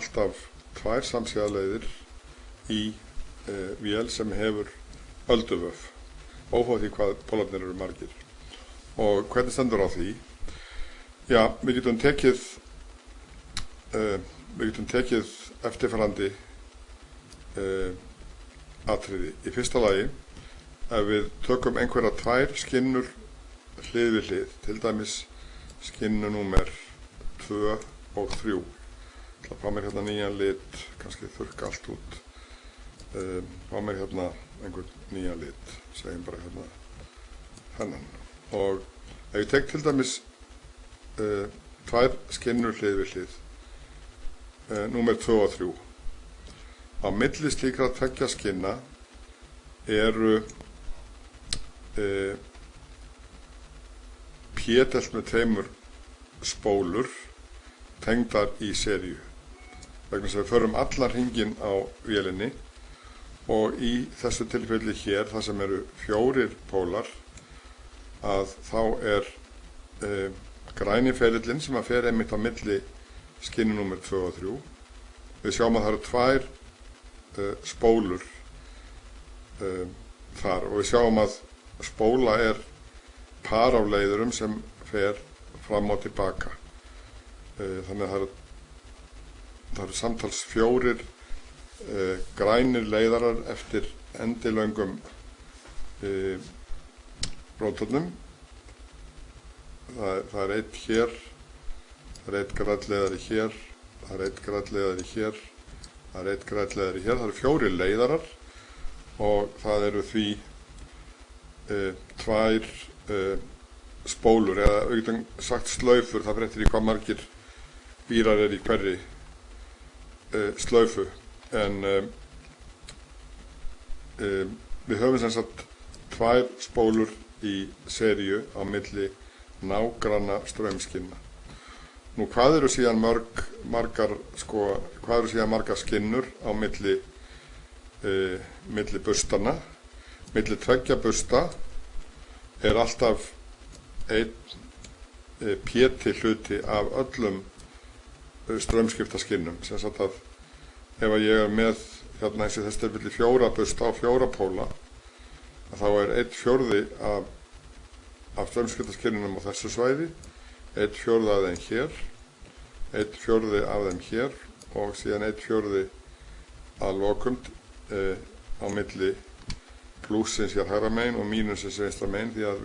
alltaf 2 samsíða leiðir í vél sem hefur ölduvöf, óháð því hvað pólarnir eru margir. Og hvernig stendur á því? Já, við getum tekið eftirfarandi atriði. Í fyrsta lagi, ef við tökum einhverja 2 skinnur hlið við hlið, til dæmis skinnu númer 2 og 3. Það fá mér hérna nýjan lit, kannski þurrka allt út. Fá mér hérna einhvern nýjan lit, segjum bara hérna hennan. Og ef ég tek til dæmis 2 skinnur hlið við hlið, númer 2 og 3. Á milli slíkra 2 skinna eru p-delt með 2 spólur tengdar í seríu. Vegna þess að við förum allan hringinn á vélinni og í þessu tilfelli hér, þar sem eru 4 pólar, að þá er græni ferillinn sem að fer einmitt á milli skinnu númer 2 og 3. Við sjáum að það eru 2 spólur þar og við sjáum að spóla er par af leiðurum sem fer fram og tilbaka. Þannig að það eru samtals 4 grænir leiðarar eftir endilöngum rótornum. Það er 1 hér, það er 1 grænleiðari hér, það er 1 grænleiðari hér, það er 1 grænleiðari hér. Það eru 4 leiðarar og það eru því 2 spólur, eða auðvitað sagt slaufur, það breytir í hvað margir vírar er í hverri slaufu. En við höfum sem sagt 2 spólur í seríu á milli nágranna straumskinna. Nú, hvað eru síðan margar skinnur á milli burstana? Milli 2 bursta er alltaf 1 p-ti hluti af öllum straumskiptaskinnum. Sem sagt að ef ég er með hérna eins og þess tilfelli 4 bursta á 4 póla, þá er 1/4 af straumskiptaskinnunum á þessu svæði, 1/4 af þeim hér, 1/4 af þeim hér og síðan 1/4 að lokum á milli plúsins hér hægra megin og mínusins vinstra megin, því að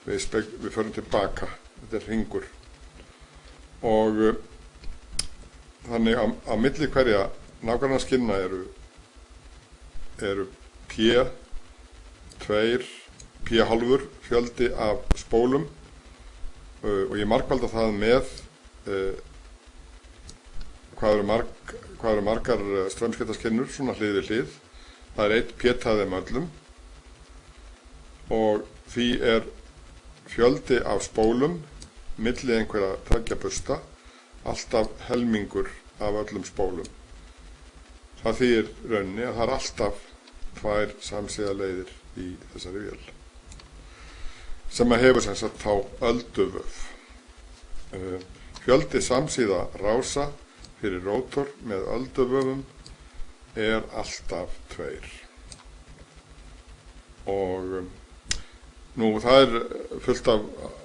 við förum tilbaka. Þetta er hringur. Og þannig á milli hverja nágranna skinna eru p-hálfur fjöldi af spólum og ég margfalda það með hvað eru margar straumskiptaskinnur svona hlið við hlið. Það er 1 p-ti af þeim öllum og því er fjöldi af spólum milli einhverja 2 bursta alltaf helmingur af öllum spólum. Það þýðir rauninni að það er alltaf 2 samsíða leiðir í þessari vél sem að hefur sem sagt þá ölduvöf. Fjöldi samsíða rása fyrir rótor með ölduvöfum er alltaf 2. Og nú, það er fullt af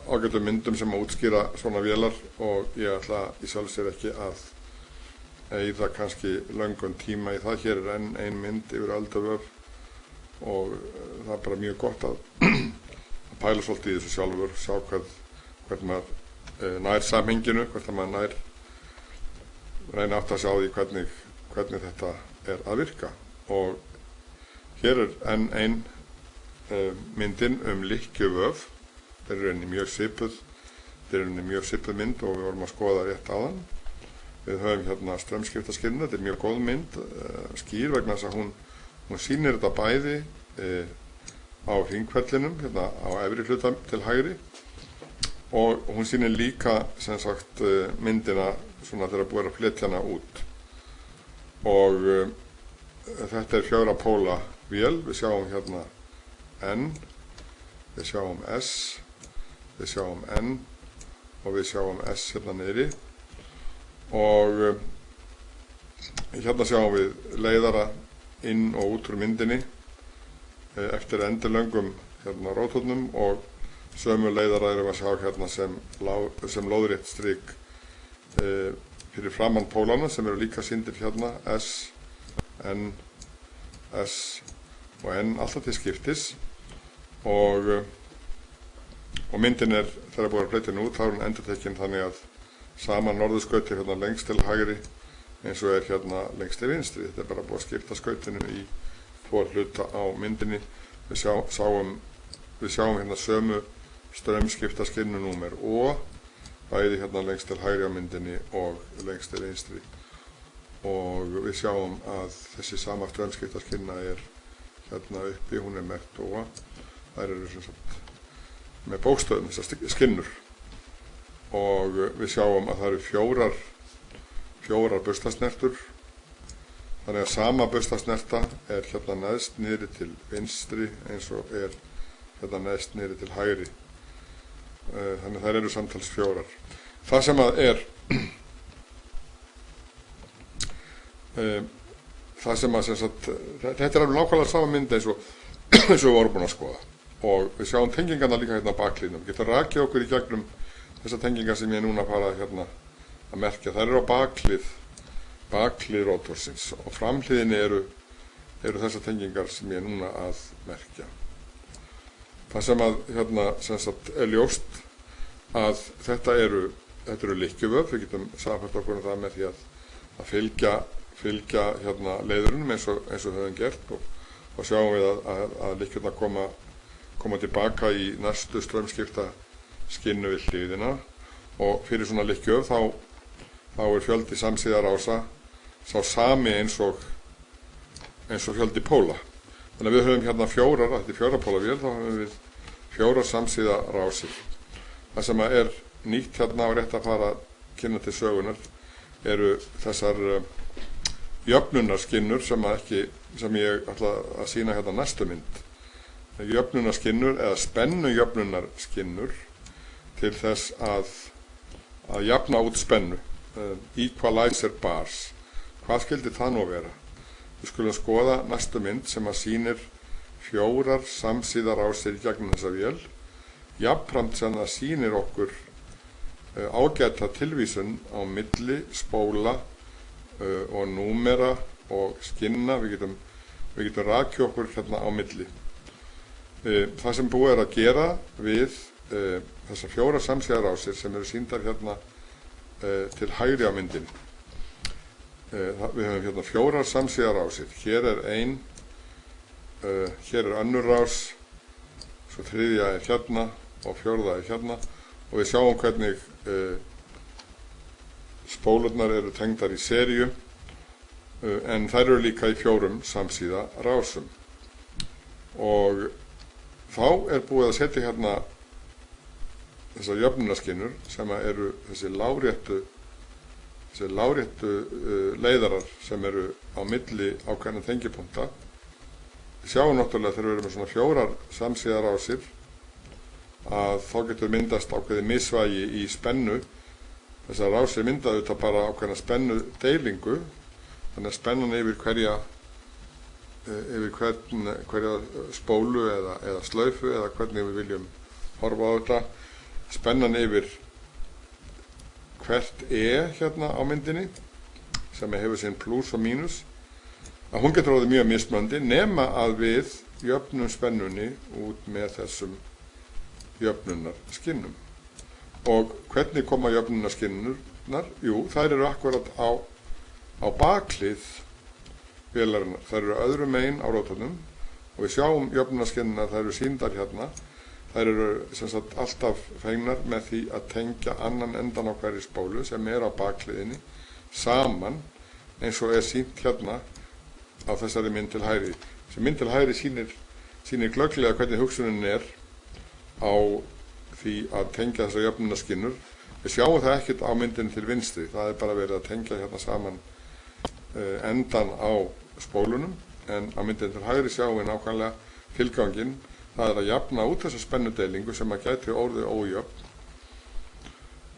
ágætum myndum sem að útskýra svona vélar og ég ætla í sjálfu sér ekki að eyða kannski löngum tíma í það. Hér er enn ein mynd yfir ölduvöf og það er bara mjög gott að pæla svolítið í þessu sjálfur, sjá hvernig maður nær samhenginu, hvernig maður reyna átt að sjá því hvernig þetta er að virka. Og hér er enn ein myndin lykkjuvöf. Þetta er rauninni mjög svipuð mynd og við vorum að skoða rétt áðan. Við höfum hérna straumskiptaskynna, þetta er mjög góð mynd, skýr vegna þess að hún sýnir þetta bæði á hringferlinum, hérna á efri hluta til hægri, og hún sýnir líka sem sagt myndina svona þegar búið að fletja hana út. Og þetta er 4 póla vél. Við sjáum hérna N, við sjáum S, við sjáum N og við sjáum S hérna niðri. Og hérna sjáum við leiðara inn og út úr myndinni eftir endilöngum hérna róthornum og sömu leiðara erum við að sjá hérna sem lóðrétt strik fyrir framan pólana sem eru líka sýndir hérna S, N, S og N alltaf til skiptis og myndin þegar búið að fleita henni út þá hún endurtekin þannig að sama norðurskauti hérna lengst til hægri eins og hérna lengst til vinstri. Þetta bara búið að skipta skautinu í tvo hluta á myndinni. Við sjáum hérna sömu straumskiptaskinnu númer O bæði hérna lengst til hægri á myndinni og lengst til vinstri og við sjáum að þessi sama straumskiptaskinna hérna uppi, hún merkt O. Þær eru sem sagt með bókstöðum þessar skinnur og við sjáum að það eru fjórar buslasnertur þannig að sama buslasnerta hérna neðst niðri til vinstri eins og hérna neðst niðri til hægri þannig að þær eru samtals 4. Það sem að sem sagt þetta alveg nákvæmlega sama mynd eins og við vorum búin að skoða og við sjáum tengingarna líka hérna á baklínum. Við getum rakið okkur í gegnum þessar tengingar sem ég núna fara hérna að merkja. Þær eru á baklið rótorsins og framhliðinni eru þessar tengingar sem ég núna að merkja. Það sem að hérna sem sagt ljóst að þetta eru lykkjuvöf. Við getum samfært okkur um það með því að fylgja hérna leiðurunum eins og höfum gert og sjáum við að lykkjurnar koma tilbaka í næstu straumskipta skinnu við hliðina og fyrir svona lykkjuvöf þá fjöldi samsíðarása sá sami eins og fjöldi póla. Þannig að við höfum hérna þetta er 4 póla vél, þá höfum við 4 samsíðarásir. Það sem nýtt hérna og rétt að fara kynna til sögunar eru þessar jöfnunarskinnur sem ég ætla að sýna hérna næstu mynd. Jöfnunarskinnur eða spennujöfnunarskinnur til þess að jafna út spennu. Equalizer bars. Hvað skildi það nú vera? Við skulum skoða næstu mynd sem að sýnir 4 samsíðarásir í gegnum þessa vél. Jafnframt sem það sýnir okkur ágæta tilvísun á milli spóla og númera og skinna. Við getum rakið okkur hérna á milli. Það sem búið að gera við þessar 4 samsíðarásir sem eru sýndar hérna til hægri á myndinni. Við höfum hérna 4 samsíðarásir. Hér er önnur rás, svo 3. hérna og 4. hérna og við sjáum hvernig spólurnar eru tengdar í seríu en þær eru líka í 4 samsíðarásum og þá búið að setja hérna þessar jöfnunarskinnur sem eru þessi láréttu leiðarar sem eru á milli ákveðna tengipunkta. Við sjáum náttúrulega þegar við erum með svona 4 samsíðarásir að þá getur myndast ákveðið misvægi í spennu. Þessar rásir mynda auðvitað bara ákveðna spennu deilingu þannig að spennan yfir hverja spólu eða slaufu eða hvernig við viljum horfa á þetta. Spennan yfir hvert hérna á myndinni sem hefur sinn pluss og mínus að hún getur orðið mjög mismunandi nema að við jöfnum spennunni út með þessum jöfnunarskinnum. Og hvernig koma jöfnunarskinnurnar? Jú, þær eru akkurat á baklið vélarinnar. Þær eru öðrum megin á rótornum og við sjáum jöfnunarskinnuna, þær eru sýndar hérna. Þær eru sem sagt alltaf fengnar með því að tengja annan endan á hverri spólu sem á bakliðinni saman eins og sýnt hérna á þessari mynd til hægri. Þessi mynd til hægri sýnir glögglega hvernig hugsunin á því að tengja þessar jöfnunarskinnur. Við sjáum það ekkert á myndinni til vinstri. Það bara verið að tengja hérna saman endan á spólunum en á myndinni til hægri sjáum við nákvæmlega tilganginn. Það að jafna út þessa spennudeilingu sem að gæti orðið ójöfn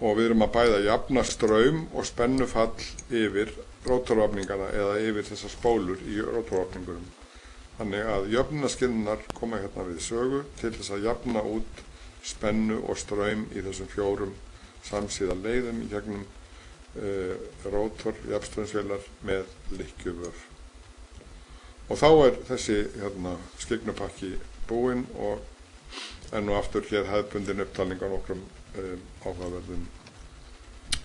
og við erum að bæða jafna straum og spennufall yfir rótorvafningana eða yfir þessar spólur í rótorvafningunum. Þannig að jöfnunarskilnar koma hérna við sögu til þess að jafna út spennu og straum í þessum 4 samsíða leiðum í gegnum rótor, jafnstraumsvélar með lykkjuvör. Og þá þessi skyggnupakki búinn og enn og aftur hér hefðbundin upptalning á nokkrum áhugaverðum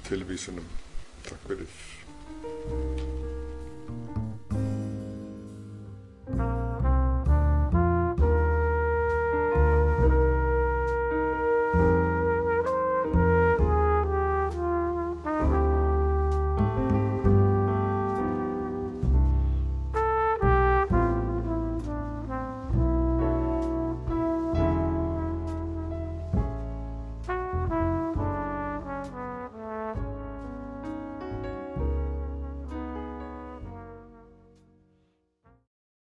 tilvísunum. Takk fyrir.